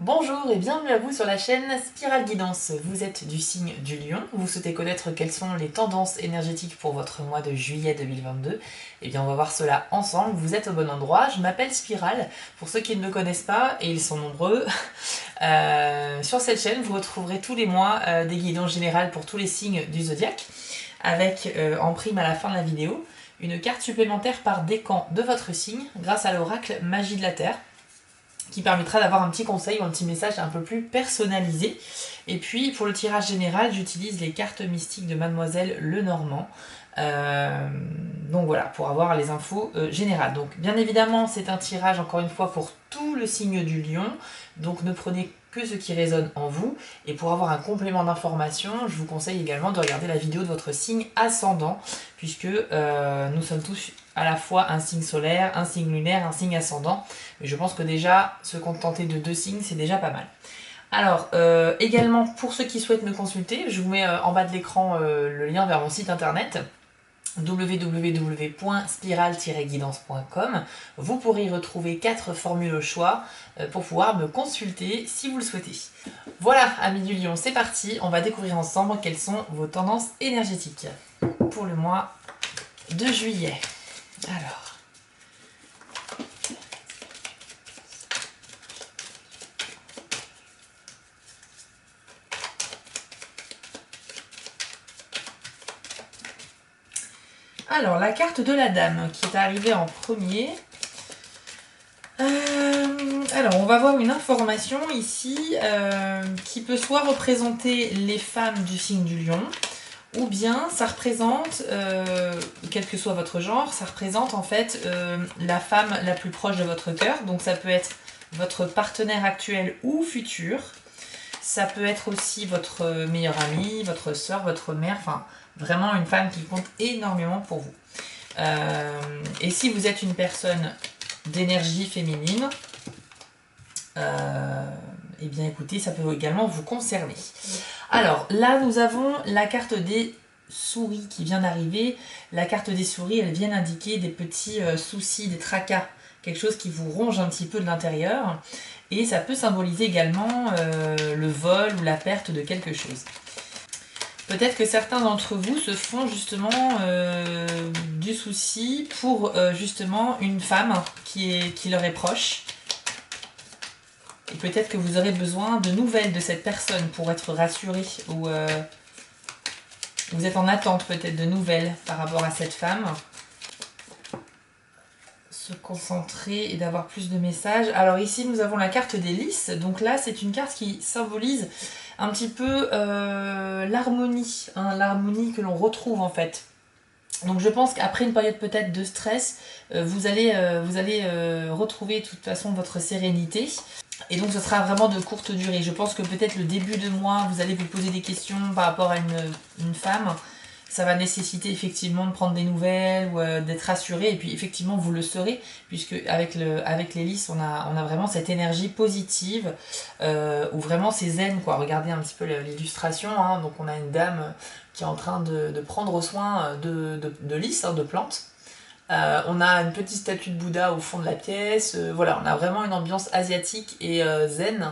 Bonjour et bienvenue à vous sur la chaîne Spirale Guidance. Vous êtes du signe du Lion, vous souhaitez connaître quelles sont les tendances énergétiques pour votre mois de juillet 2022. Eh bien on va voir cela ensemble, vous êtes au bon endroit. Je m'appelle Spirale, pour ceux qui ne me connaissent pas, et ils sont nombreux. Sur cette chaîne vous retrouverez tous les mois des guidances générales pour tous les signes du zodiaque, avec en prime à la fin de la vidéo une carte supplémentaire par décan de votre signe grâce à l'oracle Magie de la Terre, qui permettra d'avoir un petit conseil ou un petit message un peu plus personnalisé. Et puis pour le tirage général, j'utilise les cartes mystiques de Mademoiselle Lenormand. Donc voilà, pour avoir les infos générales. Donc bien évidemment, c'est un tirage encore une fois pour tout le signe du Lion. Donc ne prenez que ce qui résonne en vous. Et pour avoir un complément d'information, je vous conseille également de regarder la vidéo de votre signe ascendant, puisque nous sommes tous à la fois un signe solaire, un signe lunaire, un signe ascendant. Mais je pense que déjà, se contenter de 2 signes, c'est déjà pas mal. Alors, également, pour ceux qui souhaitent me consulter, je vous mets en bas de l'écran le lien vers mon site internet www.spiral-guidance.com. Vous pourrez y retrouver 4 formules au choix pour pouvoir me consulter si vous le souhaitez. Voilà, amis du Lion, c'est parti. On va découvrir ensemble quelles sont vos tendances énergétiques pour le mois de juillet. Alors, la carte de la dame qui est arrivée en premier. Alors, on va voir une information ici qui peut soit représenter les femmes du signe du Lion, ou bien ça représente, quel que soit votre genre, ça représente en fait la femme la plus proche de votre cœur. Donc ça peut être votre partenaire actuel ou futur. Ça peut être aussi votre meilleure amie, votre soeur, votre mère, enfin vraiment une femme qui compte énormément pour vous. Et si vous êtes une personne d'énergie féminine, eh bien écoutez, ça peut également vous concerner. Alors là, nous avons la carte des souris qui vient d'arriver. La carte des souris, elle vient indiquer des petits soucis, des tracas, quelque chose qui vous ronge un petit peu de l'intérieur. Et ça peut symboliser également le vol ou la perte de quelque chose. Peut-être que certains d'entre vous se font justement du souci pour justement une femme qui leur est proche. Et peut-être que vous aurez besoin de nouvelles de cette personne pour être rassuré, ou vous êtes en attente peut-être de nouvelles par rapport à cette femme. Se concentrer et d'avoir plus de messages. Alors ici nous avons la carte des lys. Donc là c'est une carte qui symbolise un petit peu l'harmonie, hein, l'harmonie que l'on retrouve en fait. Donc je pense qu'après une période peut-être de stress, vous allez retrouver de toute façon votre sérénité. Et donc ce sera vraiment de courte durée. Je pense que peut-être le début de mois, vous allez vous poser des questions par rapport à une femme. Ça va nécessiter effectivement de prendre des nouvelles ou d'être rassuré. Et puis effectivement vous le serez, puisque avec les lys, on a vraiment cette énergie positive, où vraiment c'est zen, quoi. Regardez un petit peu l'illustration, hein. Donc on a une dame qui est en train de prendre soin de lys, hein, de plantes. On a une petite statue de Bouddha au fond de la pièce. Voilà, on a vraiment une ambiance asiatique et zen.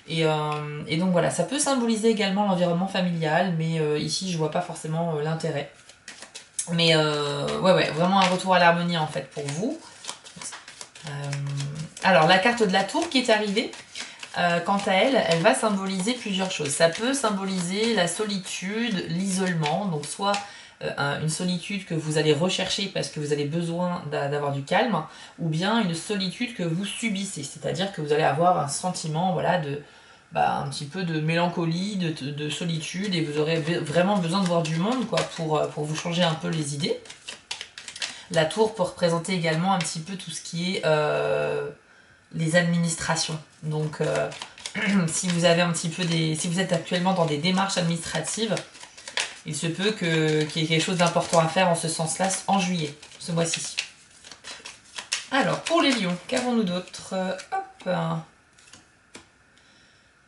Et donc voilà, ça peut symboliser également l'environnement familial, mais ici je vois pas forcément l'intérêt. Mais ouais, vraiment un retour à l'harmonie en fait pour vous. Alors la carte de la tour qui est arrivée, quant à elle, elle va symboliser plusieurs choses. Ça peut symboliser la solitude, l'isolement, donc soit une solitude que vous allez rechercher parce que vous avez besoin d'avoir du calme, ou bien une solitude que vous subissez, c'est-à-dire que vous allez avoir un sentiment, voilà, un petit peu de mélancolie, de solitude, et vous aurez vraiment besoin de voir du monde, quoi, pour vous changer un peu les idées. La tour peut représenter également un petit peu tout ce qui est les administrations. Donc si vous avez un petit peu si vous êtes actuellement dans des démarches administratives, il se peut qu'il y ait quelque chose d'important à faire en ce sens-là en juillet, ce mois-ci. Alors, pour les lions, qu'avons-nous d'autre? Hop,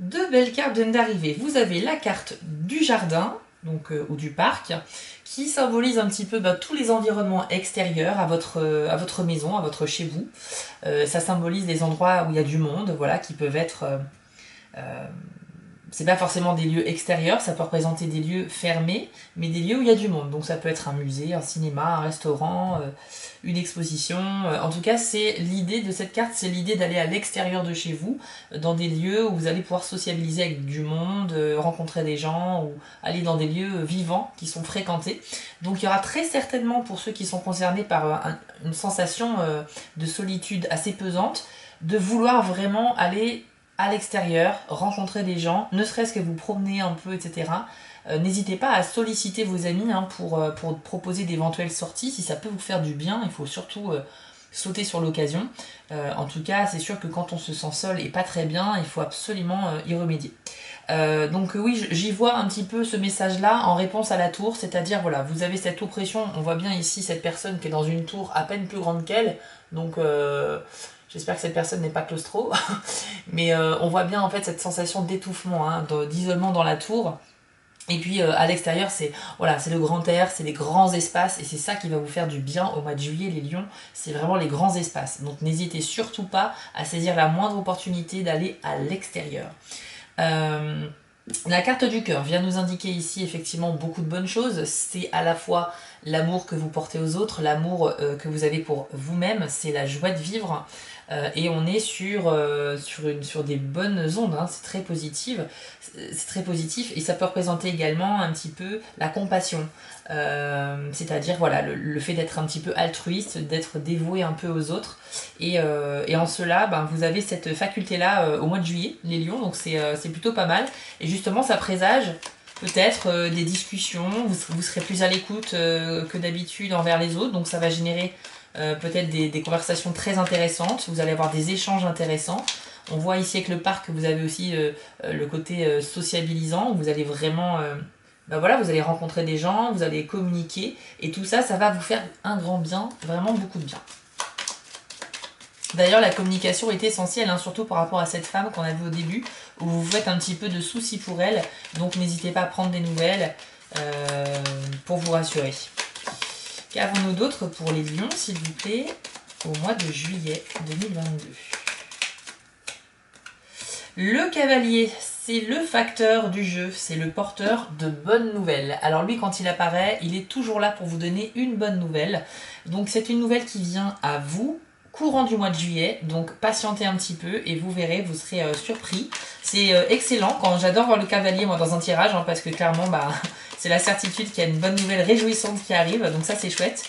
2 belles cartes viennent d'arriver. Vous avez la carte du jardin, donc, ou du parc, qui symbolise un petit peu tous les environnements extérieurs à votre maison, à votre chez vous. Ça symbolise les endroits où il y a du monde, voilà, qui peuvent être C'est pas forcément des lieux extérieurs, ça peut représenter des lieux fermés, mais des lieux où il y a du monde. Donc ça peut être un musée, un cinéma, un restaurant, une exposition. En tout cas, c'est l'idée de cette carte, c'est l'idée d'aller à l'extérieur de chez vous, dans des lieux où vous allez pouvoir sociabiliser avec du monde, rencontrer des gens, ou aller dans des lieux vivants qui sont fréquentés. Donc il y aura très certainement, pour ceux qui sont concernés par une sensation de solitude assez pesante, de vouloir vraiment aller à l'extérieur, rencontrer des gens, ne serait-ce que vous promener un peu, etc. N'hésitez pas à solliciter vos amis pour proposer d'éventuelles sorties. Si ça peut vous faire du bien, il faut surtout sauter sur l'occasion. En tout cas, c'est sûr que quand on se sent seul et pas très bien, il faut absolument y remédier. Donc oui, j'y vois un petit peu ce message-là en réponse à la tour, c'est-à-dire voilà, vous avez cette oppression, on voit bien ici cette personne qui est dans une tour à peine plus grande qu'elle, donc j'espère que cette personne n'est pas claustro, mais on voit bien en fait cette sensation d'étouffement, hein, d'isolement dans la tour. Et puis à l'extérieur, c'est voilà, c'est le grand air, c'est les grands espaces, et c'est ça qui va vous faire du bien au mois de juillet, les lions, c'est vraiment les grands espaces. Donc n'hésitez surtout pas à saisir la moindre opportunité d'aller à l'extérieur. La carte du cœur vient nous indiquer ici effectivement beaucoup de bonnes choses. C'est à la fois l'amour que vous portez aux autres, l'amour que vous avez pour vous-même, c'est la joie de vivre. Et on est sur des bonnes ondes, hein. C'est très positif. C'est très positif et ça peut représenter également un petit peu la compassion. C'est-à-dire voilà, le fait d'être un petit peu altruiste, d'être dévoué un peu aux autres. Et en cela, ben, vous avez cette faculté-là au mois de juillet, les lions, donc c'est plutôt pas mal. Et justement, ça présage peut-être des discussions, vous serez plus à l'écoute que d'habitude envers les autres, donc ça va générer peut-être des conversations très intéressantes, vous allez avoir des échanges intéressants. On voit ici avec le parc que vous avez aussi le côté sociabilisant, où vous allez vraiment... ben voilà, vous allez rencontrer des gens, vous allez communiquer, et tout ça, ça va vous faire un grand bien, vraiment beaucoup de bien. D'ailleurs, la communication est essentielle, hein, surtout par rapport à cette femme qu'on a vue au début, où vous faites un petit peu de soucis pour elle, donc n'hésitez pas à prendre des nouvelles pour vous rassurer. Qu'avons-nous d'autre pour les lions, s'il vous plaît, au mois de juillet 2022? Le cavalier, c'est le facteur du jeu, c'est le porteur de bonnes nouvelles. Alors lui, quand il apparaît, il est toujours là pour vous donner une bonne nouvelle. Donc c'est une nouvelle qui vient à vous, courant du mois de juillet, donc patientez un petit peu et vous verrez, vous serez surpris. C'est excellent, quand j'adore voir le cavalier moi dans un tirage, hein, parce que clairement bah, c'est la certitude qu'il y a une bonne nouvelle réjouissante qui arrive, donc ça c'est chouette.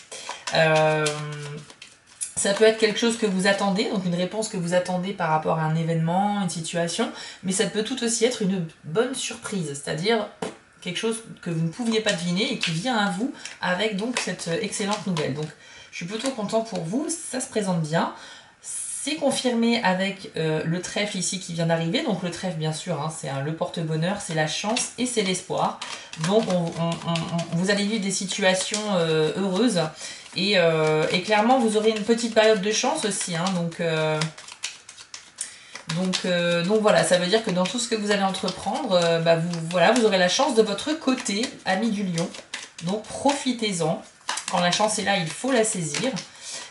Ça peut être quelque chose que vous attendez, donc une réponse que vous attendez par rapport à un événement, une situation, mais ça peut tout aussi être une bonne surprise, c'est-à-dire quelque chose que vous ne pouviez pas deviner et qui vient à vous avec donc cette excellente nouvelle. Donc je suis plutôt content pour vous, ça se présente bien. C'est confirmé avec le trèfle ici qui vient d'arriver. Donc le trèfle, bien sûr, hein, c'est le porte-bonheur, c'est la chance et c'est l'espoir. Donc vous allez vivre des situations heureuses. Et clairement, vous aurez une petite période de chance aussi. Hein, donc voilà, ça veut dire que dans tout ce que vous allez entreprendre, bah vous aurez la chance de votre côté, ami du lion. Donc profitez-en. Quand la chance est là, il faut la saisir.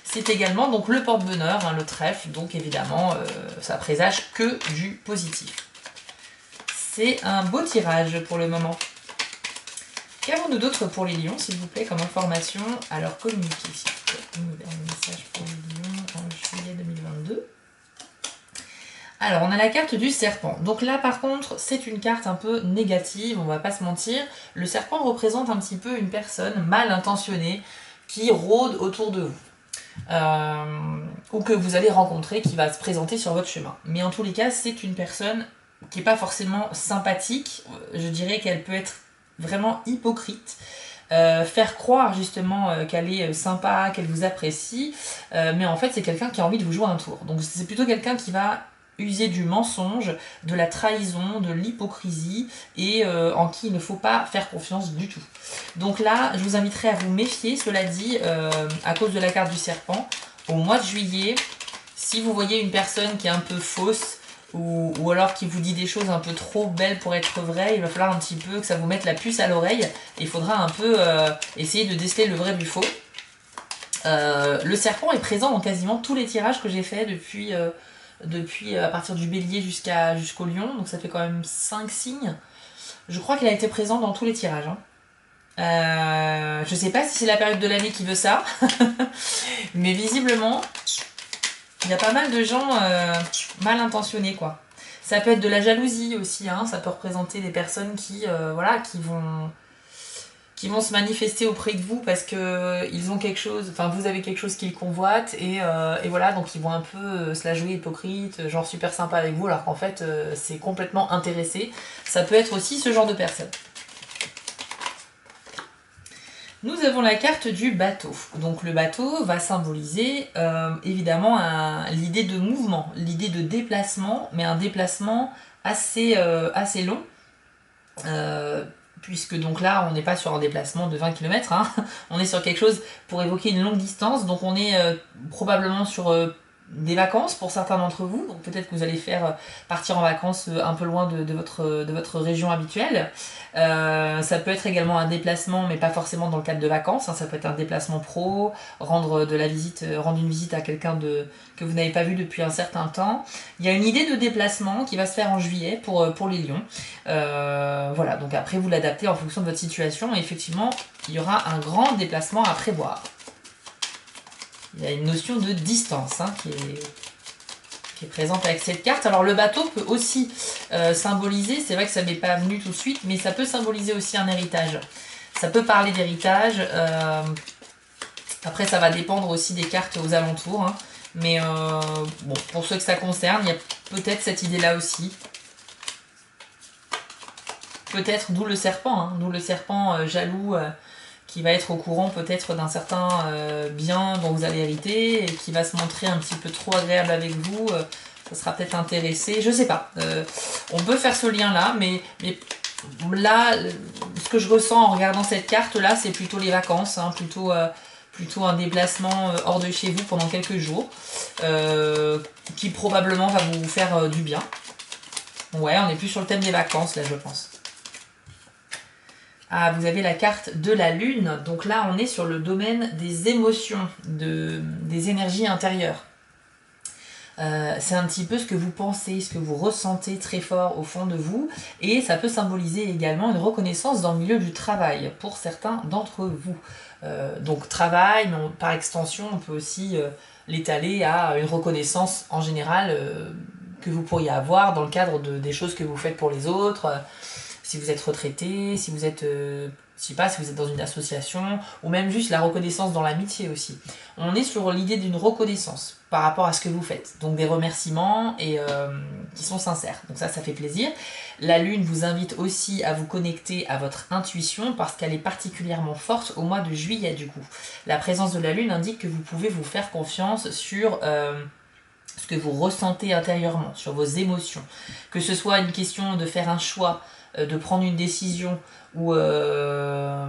C'est également donc le porte-bonheur, hein, le trèfle, donc évidemment ça présage que du positif. C'est un beau tirage pour le moment. Qu'avons-nous d'autre pour les lions, s'il vous plaît, comme information? Alors communiquez, s'il vous plaît, un message pour les lions en juillet 2022. Alors on a la carte du serpent. Donc là par contre c'est une carte un peu négative, on va pas se mentir. Le serpent représente un petit peu une personne mal intentionnée qui rôde autour de vous. Ou que vous allez rencontrer qui va se présenter sur votre chemin. Mais en tous les cas, c'est une personne qui n'est pas forcément sympathique. Je dirais qu'elle peut être vraiment hypocrite. Faire croire justement qu'elle est sympa, qu'elle vous apprécie, mais en fait c'est quelqu'un qui a envie de vous jouer un tour. Donc c'est plutôt quelqu'un qui va user du mensonge, de la trahison, de l'hypocrisie et en qui il ne faut pas faire confiance du tout. Donc là, je vous inviterai à vous méfier, cela dit, à cause de la carte du serpent. Au mois de juillet, si vous voyez une personne qui est un peu fausse ou alors qui vous dit des choses un peu trop belles pour être vraies, il va falloir un petit peu que ça vous mette la puce à l'oreille et il faudra un peu essayer de déceler le vrai du faux. Le serpent est présent dans quasiment tous les tirages que j'ai fait depuis à partir du bélier jusqu'au lion, donc ça fait quand même 5 signes. Je crois qu'il a été présent dans tous les tirages. Hein. Je sais pas si c'est la période de l'année qui veut ça, mais visiblement, il y a pas mal de gens mal intentionnés, quoi. Ça peut être de la jalousie aussi, hein. Ça peut représenter des personnes voilà, qui vont se manifester auprès de vous parce que ils ont quelque chose, enfin vous avez quelque chose qu'ils convoitent et voilà, donc ils vont un peu se la jouer hypocrite, genre super sympa avec vous, alors qu'en fait c'est complètement intéressé. Ça peut être aussi ce genre de personne. Nous avons la carte du bateau. Donc le bateau va symboliser évidemment l'idée de mouvement, l'idée de déplacement, mais un déplacement assez long. Puisque donc là on n'est pas sur un déplacement de 20 km, hein. On est sur quelque chose pour évoquer une longue distance, donc on est probablement sur des vacances pour certains d'entre vous, donc peut-être que vous allez partir en vacances un peu loin de votre région habituelle. Ça peut être également un déplacement, mais pas forcément dans le cadre de vacances, hein. Ça peut être un déplacement pro, rendre une visite à quelqu'un que vous n'avez pas vu depuis un certain temps. Il y a une idée de déplacement qui va se faire en juillet pour les lions. Voilà, donc après vous l'adaptez en fonction de votre situation et effectivement il y aura un grand déplacement à prévoir. Il y a une notion de distance hein, qui est présente avec cette carte. Alors le bateau peut aussi symboliser, c'est vrai que ça m'est pas venu tout de suite, mais ça peut symboliser aussi un héritage. Ça peut parler d'héritage. Après ça va dépendre aussi des cartes aux alentours. Hein. Mais bon, pour ceux que ça concerne, il y a peut-être cette idée-là aussi. Peut-être d'où le serpent, hein, d'où le serpent jaloux qui va être au courant peut-être d'un certain bien dont vous allez hériter et qui va se montrer un petit peu trop agréable avec vous, ça sera peut-être intéressé, je sais pas. On peut faire ce lien-là, mais là, ce que je ressens en regardant cette carte-là, c'est plutôt les vacances, hein, plutôt un déplacement hors de chez vous pendant quelques jours, qui probablement va vous faire du bien. Ouais, on est plus sur le thème des vacances, là, je pense. Ah, vous avez la carte de la lune, donc là on est sur le domaine des émotions, des énergies intérieures. C'est un petit peu ce que vous pensez, ce que vous ressentez très fort au fond de vous, et ça peut symboliser également une reconnaissance dans le milieu du travail pour certains d'entre vous. Donc travail, mais par extension on peut aussi l'étaler à une reconnaissance en général que vous pourriez avoir dans le cadre des choses que vous faites pour les autres. Si vous êtes retraité, si vous êtes, je sais pas, si vous êtes dans une association, ou même juste la reconnaissance dans l'amitié aussi. On est sur l'idée d'une reconnaissance par rapport à ce que vous faites. Donc des remerciements et qui sont sincères. Donc ça fait plaisir. La lune vous invite aussi à vous connecter à votre intuition parce qu'elle est particulièrement forte au mois de juillet du coup. La présence de la lune indique que vous pouvez vous faire confiance sur ce que vous ressentez intérieurement, sur vos émotions. Que ce soit une question de faire un choix, de prendre une décision ou de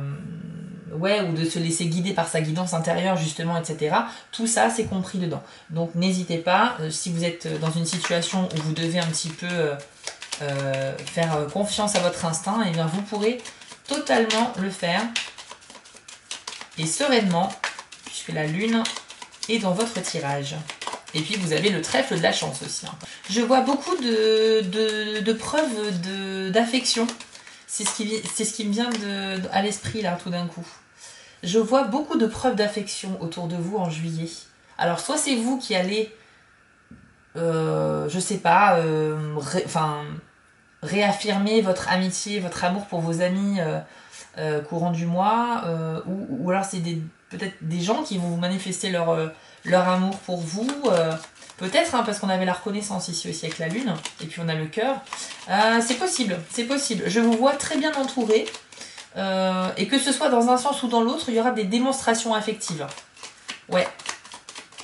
se laisser guider par sa guidance intérieure justement, etc. Tout ça c'est compris dedans. Donc n'hésitez pas, si vous êtes dans une situation où vous devez un petit peu faire confiance à votre instinct, et bien vous pourrez totalement le faire et sereinement puisque la lune est dans votre tirage. Et puis vous avez le trèfle de la chance aussi. Hein. Je vois beaucoup de preuves d'affection. C'est ce qui me vient à l'esprit là tout d'un coup. Je vois beaucoup de preuves d'affection autour de vous en juillet. Alors soit c'est vous qui allez, je sais pas, réaffirmer votre amitié, votre amour pour vos amis courant du mois, ou alors c'est peut-être des gens qui vont vous manifester leur amour pour vous, peut-être, hein, parce qu'on avait la reconnaissance ici aussi avec la lune, et puis on a le cœur. C'est possible, c'est possible. Je vous vois très bien entouré, et que ce soit dans un sens ou dans l'autre, il y aura des démonstrations affectives. Ouais,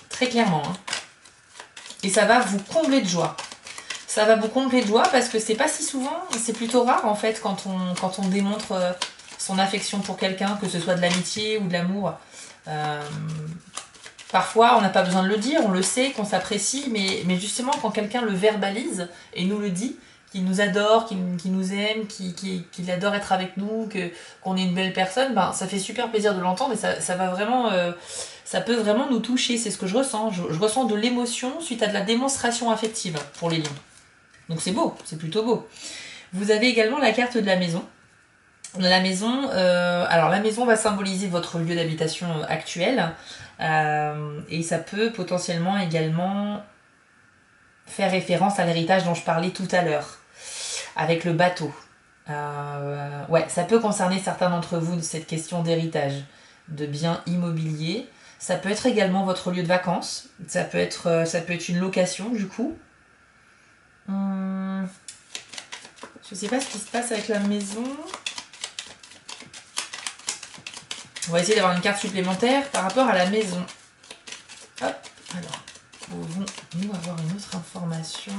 très clairement. Hein. Et ça va vous combler de joie. Ça va vous combler de joie parce que c'est pas si souvent, c'est plutôt rare en fait quand on démontre son affection pour quelqu'un, que ce soit de l'amitié ou de l'amour. Parfois, on n'a pas besoin de le dire, on le sait, qu'on s'apprécie, mais justement, quand quelqu'un le verbalise et nous le dit, qui nous adore, qui nous aime, qui adore être avec nous, qu'on est une belle personne, ben, ça fait super plaisir de l'entendre et ça va vraiment, ça peut vraiment nous toucher. C'est ce que je ressens. Je ressens de l'émotion suite à de la démonstration affective pour les lions. Donc c'est beau, c'est plutôt beau. Vous avez également la carte de la maison. La maison, alors la maison va symboliser votre lieu d'habitation actuel et ça peut potentiellement également faire référence à l'héritage dont je parlais tout à l'heure, avec le bateau. Ouais, ça peut concerner certains d'entre vous de cette question d'héritage, de biens immobiliers. Ça peut être également votre lieu de vacances. Ça peut être une location du coup. Je sais pas ce qui se passe avec la maison. On va essayer d'avoir une carte supplémentaire par rapport à la maison. Hop, alors, pouvons-nous avoir une autre information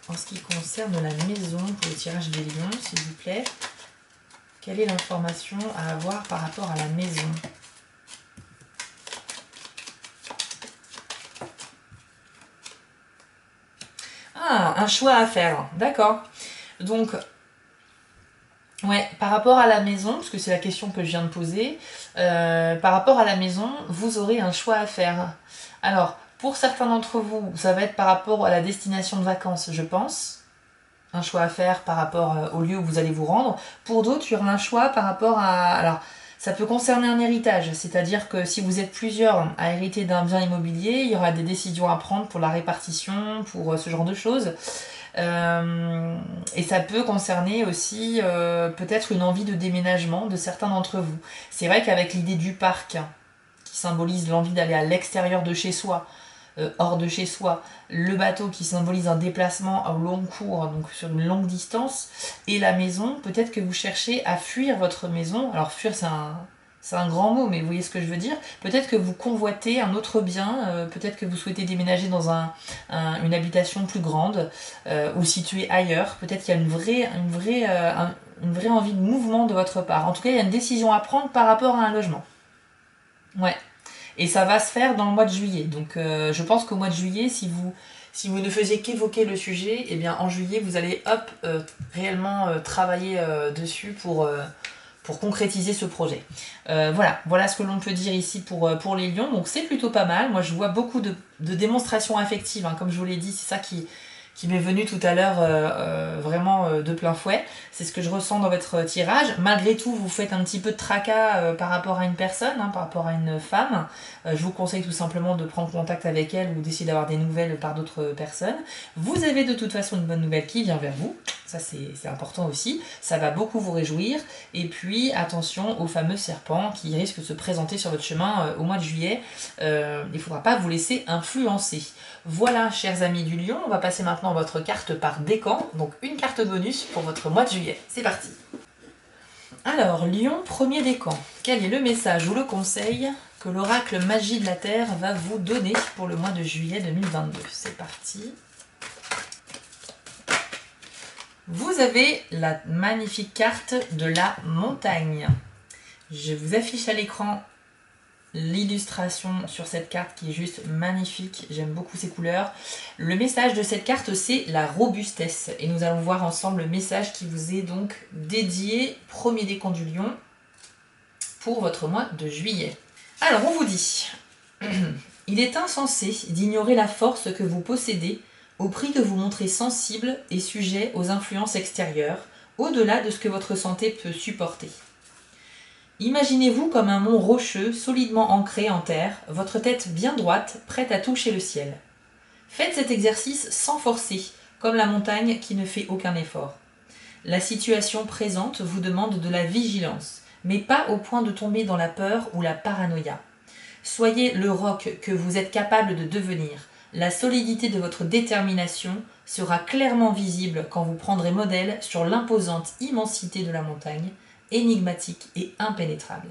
en ce qui concerne la maison pour le tirage des lions, s'il vous plaît? Quelle est l'information à avoir par rapport à la maison? Ah, un choix à faire, d'accord. Donc, ouais, par rapport à la maison, parce que c'est la question que je viens de poser, par rapport à la maison, vous aurez un choix à faire. Alors, pour certains d'entre vous, ça va être par rapport à la destination de vacances, je pense. Un choix à faire par rapport au lieu où vous allez vous rendre. Pour d'autres, il y aura un choix par rapport à... Alors, ça peut concerner un héritage, c'est-à-dire que si vous êtes plusieurs à hériter d'un bien immobilier, il y aura des décisions à prendre pour la répartition, pour ce genre de choses. Et ça peut concerner aussi peut-être une envie de déménagement de certains d'entre vous. C'est vrai qu'avec l'idée du parc, qui symbolise l'envie d'aller à l'extérieur de chez soi, hors de chez soi, le bateau qui symbolise un déplacement au long cours, donc sur une longue distance, et la maison, peut-être que vous cherchez à fuir votre maison. Alors fuir, c'est un grand mot, mais vous voyez ce que je veux dire. Peut-être que vous convoitez un autre bien, peut-être que vous souhaitez déménager dans une habitation plus grande ou située ailleurs. Peut-être qu'il y a une vraie envie de mouvement de votre part. En tout cas, il y a une décision à prendre par rapport à un logement. Ouais. Et ça va se faire dans le mois de juillet. Donc je pense qu'au mois de juillet, si vous ne faisiez qu'évoquer le sujet, eh bien en juillet, vous allez réellement travailler dessus pour concrétiser ce projet. Voilà ce que l'on peut dire ici pour les lions. Donc c'est plutôt pas mal. Moi je vois beaucoup de démonstrations affectives, hein. Comme je vous l'ai dit, c'est ça qui m'est venu tout à l'heure vraiment de plein fouet. C'est ce que je ressens dans votre tirage. Malgré tout, vous faites un petit peu de tracas par rapport à une personne, hein, par rapport à une femme. Je vous conseille tout simplement de prendre contact avec elle ou d'essayer d'avoir des nouvelles par d'autres personnes. Vous avez de toute façon une bonne nouvelle qui vient vers vous. Ça, c'est important aussi. Ça va beaucoup vous réjouir. Et puis, attention au fameux serpent qui risque de se présenter sur votre chemin au mois de juillet. Il ne faudra pas vous laisser influencer. Voilà, chers amis du lion, on va passer maintenant à votre carte par décan. Donc, une carte bonus pour votre mois de juillet. C'est parti. Alors, lion, premier décan. Quel est le message ou le conseil que l'oracle magie de la Terre va vous donner pour le mois de juillet 2022? C'est parti. Vous avez la magnifique carte de la montagne. Je vous affiche à l'écran l'illustration sur cette carte qui est juste magnifique. J'aime beaucoup ces couleurs. Le message de cette carte, c'est la robustesse. Et nous allons voir ensemble le message qui vous est donc dédié, premier décan du lion, pour votre mois de juillet. Alors, on vous dit, il est insensé d'ignorer la force que vous possédez au prix de vous montrer sensible et sujet aux influences extérieures, au-delà de ce que votre santé peut supporter. Imaginez-vous comme un mont rocheux solidement ancré en terre, votre tête bien droite, prête à toucher le ciel. Faites cet exercice sans forcer, comme la montagne qui ne fait aucun effort. La situation présente vous demande de la vigilance, mais pas au point de tomber dans la peur ou la paranoïa. Soyez le roc que vous êtes capable de devenir. La solidité de votre détermination sera clairement visible quand vous prendrez modèle sur l'imposante immensité de la montagne, énigmatique et impénétrable.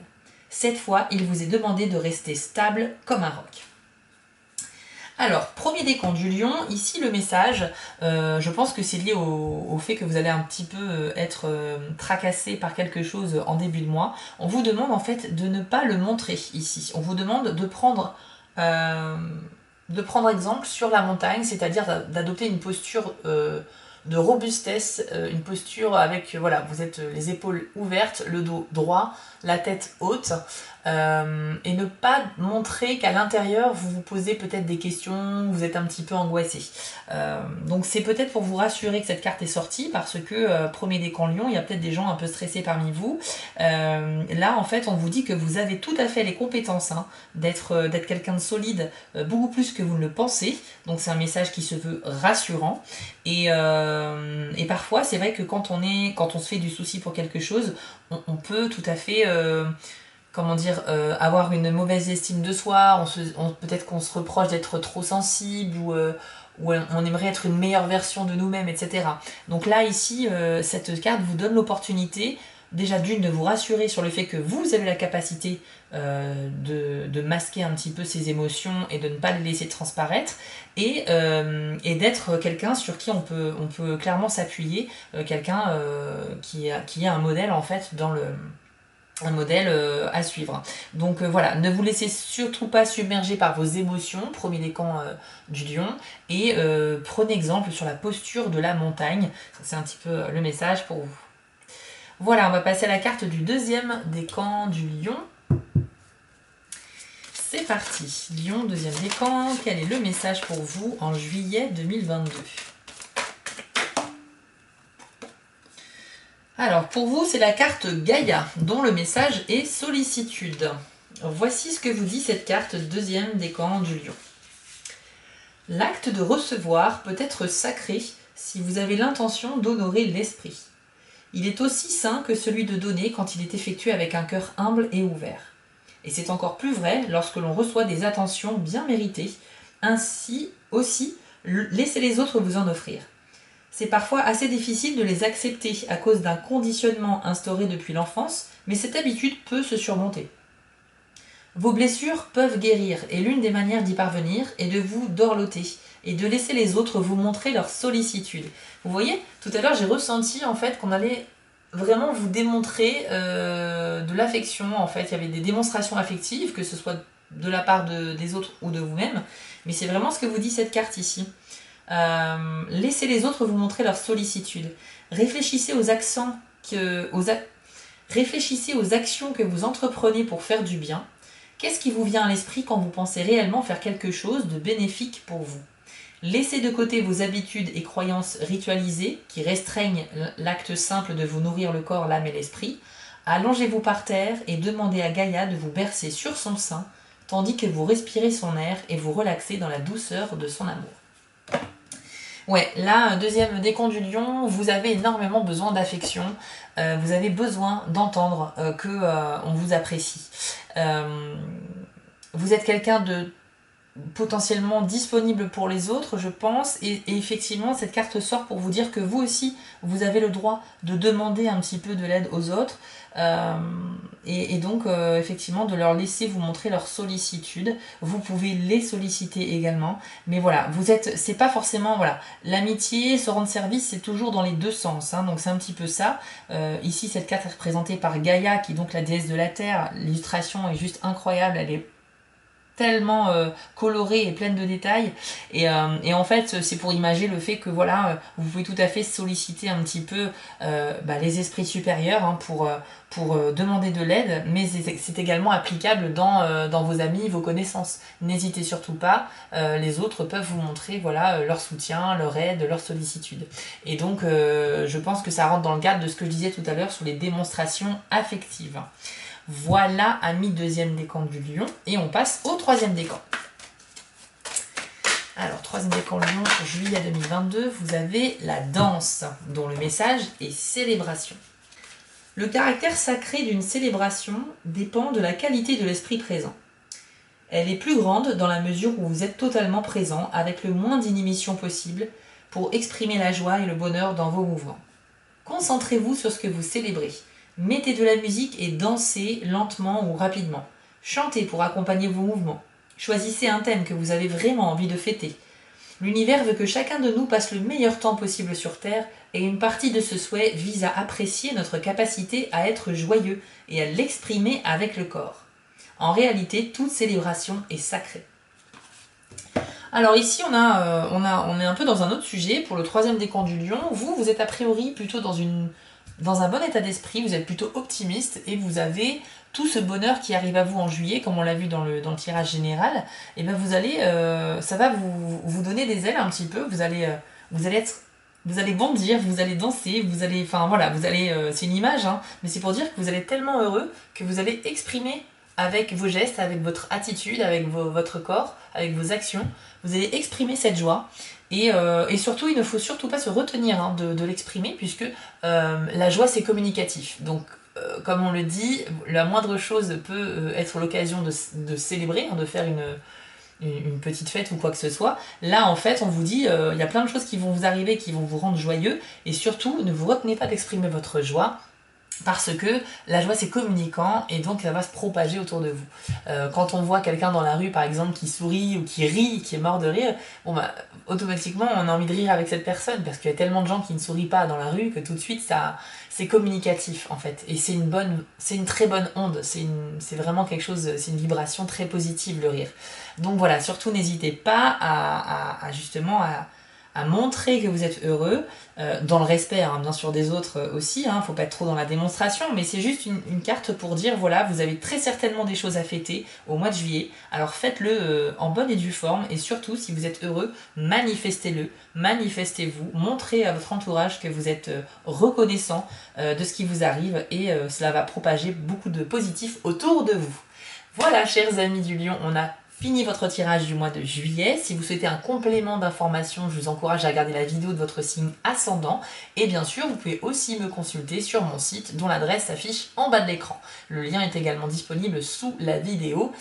Cette fois, il vous est demandé de rester stable comme un roc. Alors, premier décan du lion, ici le message, je pense que c'est lié au fait que vous allez un petit peu être tracassé par quelque chose en début de mois. On vous demande en fait de ne pas le montrer ici. On vous demande de prendre exemple sur la montagne, c'est-à-dire d'adopter une posture de robustesse, une posture avec, voilà, vous êtes les épaules ouvertes, le dos droit, la tête haute, et ne pas montrer qu'à l'intérieur, vous vous posez peut-être des questions, vous êtes un petit peu angoissé. Donc c'est peut-être pour vous rassurer que cette carte est sortie, parce que premier décan Lion, il y a peut-être des gens un peu stressés parmi vous. Là, en fait, on vous dit que vous avez tout à fait les compétences hein, d'être quelqu'un de solide, beaucoup plus que vous ne le pensez. Donc c'est un message qui se veut rassurant. Et parfois, c'est vrai que quand on se fait du souci pour quelque chose, on peut tout à fait... comment dire, avoir une mauvaise estime de soi, peut-être qu'on se reproche d'être trop sensible ou on aimerait être une meilleure version de nous-mêmes, etc. Donc là, ici, cette carte vous donne l'opportunité, déjà d'une, de vous rassurer sur le fait que vous avez la capacité de masquer un petit peu ces émotions et de ne pas les laisser transparaître, et d'être quelqu'un sur qui on peut clairement s'appuyer, quelqu'un qui a un modèle en fait un modèle à suivre. Donc voilà, ne vous laissez surtout pas submerger par vos émotions, premier décan du lion, et prenez exemple sur la posture de la montagne. C'est un petit peu le message pour vous. Voilà, on va passer à la carte du deuxième décan du lion. C'est parti. Lion, deuxième décan, quel est le message pour vous en juillet 2022 ? Alors, pour vous, c'est la carte Gaïa, dont le message est sollicitude. Voici ce que vous dit cette carte, deuxième décan du lion. L'acte de recevoir peut être sacré si vous avez l'intention d'honorer l'esprit. Il est aussi saint que celui de donner quand il est effectué avec un cœur humble et ouvert. Et c'est encore plus vrai lorsque l'on reçoit des attentions bien méritées. Ainsi aussi, laissez les autres vous en offrir. C'est parfois assez difficile de les accepter à cause d'un conditionnement instauré depuis l'enfance, mais cette habitude peut se surmonter. Vos blessures peuvent guérir, et l'une des manières d'y parvenir est de vous dorloter et de laisser les autres vous montrer leur sollicitude. Vous voyez, tout à l'heure j'ai ressenti en fait qu'on allait vraiment vous démontrer de l'affection. En fait, il y avait des démonstrations affectives, que ce soit de la part des autres ou de vous-même, mais c'est vraiment ce que vous dit cette carte ici. Laissez les autres vous montrer leur sollicitude. Réfléchissez aux actions que vous entreprenez pour faire du bien. Qu'est-ce qui vous vient à l'esprit quand vous pensez réellement faire quelque chose de bénéfique pour vous ? Laissez de côté vos habitudes et croyances ritualisées qui restreignent l'acte simple de vous nourrir le corps, l'âme et l'esprit. Allongez-vous par terre et demandez à Gaïa de vous bercer sur son sein, tandis que vous respirez son air et vous relaxez dans la douceur de son amour. Ouais, là, deuxième décan du lion, vous avez énormément besoin d'affection, vous avez besoin d'entendre qu'on vous apprécie. Vous êtes quelqu'un de potentiellement disponible pour les autres, je pense, et effectivement cette carte sort pour vous dire que vous aussi vous avez le droit de demander un petit peu de l'aide aux autres, et donc effectivement de leur laisser vous montrer leur sollicitude. Vous pouvez les solliciter également, mais voilà, c'est pas forcément, voilà, l'amitié, se rendre service, c'est toujours dans les deux sens, hein, donc c'est un petit peu ça. Ici cette carte est représentée par Gaïa, qui est donc la déesse de la terre. L'illustration est juste incroyable, elle est tellement colorée et pleine de détails, et en fait c'est pour imager le fait que voilà, vous pouvez tout à fait solliciter un petit peu les esprits supérieurs hein, pour demander de l'aide, mais c'est également applicable dans vos amis, vos connaissances. N'hésitez surtout pas, les autres peuvent vous montrer voilà, leur soutien, leur aide, leur sollicitude. Et donc je pense que ça rentre dans le cadre de ce que je disais tout à l'heure sur les démonstrations affectives. Voilà, amis, deuxième décan du lion. Et on passe au troisième décan. Alors, troisième décan lion pour juillet 2022, vous avez la danse, dont le message est célébration. Le caractère sacré d'une célébration dépend de la qualité de l'esprit présent. Elle est plus grande dans la mesure où vous êtes totalement présent, avec le moins d'inhibition possible, pour exprimer la joie et le bonheur dans vos mouvements. Concentrez-vous sur ce que vous célébrez. Mettez de la musique et dansez lentement ou rapidement. Chantez pour accompagner vos mouvements. Choisissez un thème que vous avez vraiment envie de fêter. L'univers veut que chacun de nous passe le meilleur temps possible sur Terre, et une partie de ce souhait vise à apprécier notre capacité à être joyeux et à l'exprimer avec le corps. En réalité, toute célébration est sacrée. Alors ici, on est un peu dans un autre sujet. Pour le troisième décan du lion, vous êtes a priori plutôt dans un bon état d'esprit, vous êtes plutôt optimiste et vous avez tout ce bonheur qui arrive à vous en juillet, comme on l'a vu dans le tirage général. Et ben ça va vous donner des ailes un petit peu. Vous allez être, vous allez bondir, vous allez danser, enfin voilà, c'est une image, hein, mais c'est pour dire que vous allez être tellement heureux que vous allez exprimer avec vos gestes, avec votre attitude, avec votre corps, avec vos actions. Vous allez exprimer cette joie. Et surtout, il ne faut surtout pas se retenir hein, de l'exprimer, puisque la joie, c'est communicatif. Donc, comme on le dit, la moindre chose peut être l'occasion de célébrer, hein, de faire une petite fête ou quoi que ce soit. Là, en fait, on vous dit, il y a plein de choses qui vont vous arriver, qui vont vous rendre joyeux, et surtout, ne vous retenez pas d'exprimer votre joie, parce que la joie c'est communicant et donc ça va se propager autour de vous. Quand on voit quelqu'un dans la rue par exemple qui sourit ou qui rit, qui est mort de rire, bon bah automatiquement on a envie de rire avec cette personne parce qu'il y a tellement de gens qui ne sourient pas dans la rue que tout de suite c'est communicatif en fait. Et c'est une très bonne onde, c'est vraiment quelque chose, c'est une vibration très positive le rire. Donc voilà, surtout n'hésitez pas justement à montrer que vous êtes heureux, dans le respect hein, bien sûr des autres aussi, hein, faut pas être trop dans la démonstration, mais c'est juste une carte pour dire voilà, vous avez très certainement des choses à fêter au mois de juillet, alors faites-le en bonne et due forme, et surtout si vous êtes heureux, manifestez-le, manifestez-vous, montrez à votre entourage que vous êtes reconnaissant de ce qui vous arrive, et cela va propager beaucoup de positifs autour de vous. Voilà, chers amis du lion, on a fini votre tirage du mois de juillet. Si vous souhaitez un complément d'information, je vous encourage à regarder la vidéo de votre signe ascendant. Et bien sûr, vous pouvez aussi me consulter sur mon site dont l'adresse s'affiche en bas de l'écran. Le lien est également disponible sous la vidéo.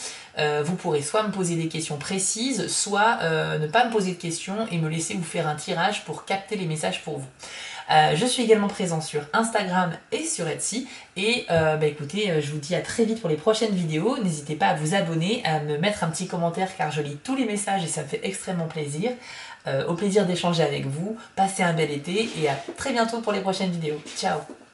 Vous pourrez soit me poser des questions précises, soit ne pas me poser de questions et me laisser vous faire un tirage pour capter les messages pour vous. Je suis également présent sur Instagram et sur Etsy. Et écoutez, je vous dis à très vite pour les prochaines vidéos. N'hésitez pas à vous abonner, à me mettre un petit commentaire car je lis tous les messages et ça me fait extrêmement plaisir. Au plaisir d'échanger avec vous. Passez un bel été et à très bientôt pour les prochaines vidéos. Ciao!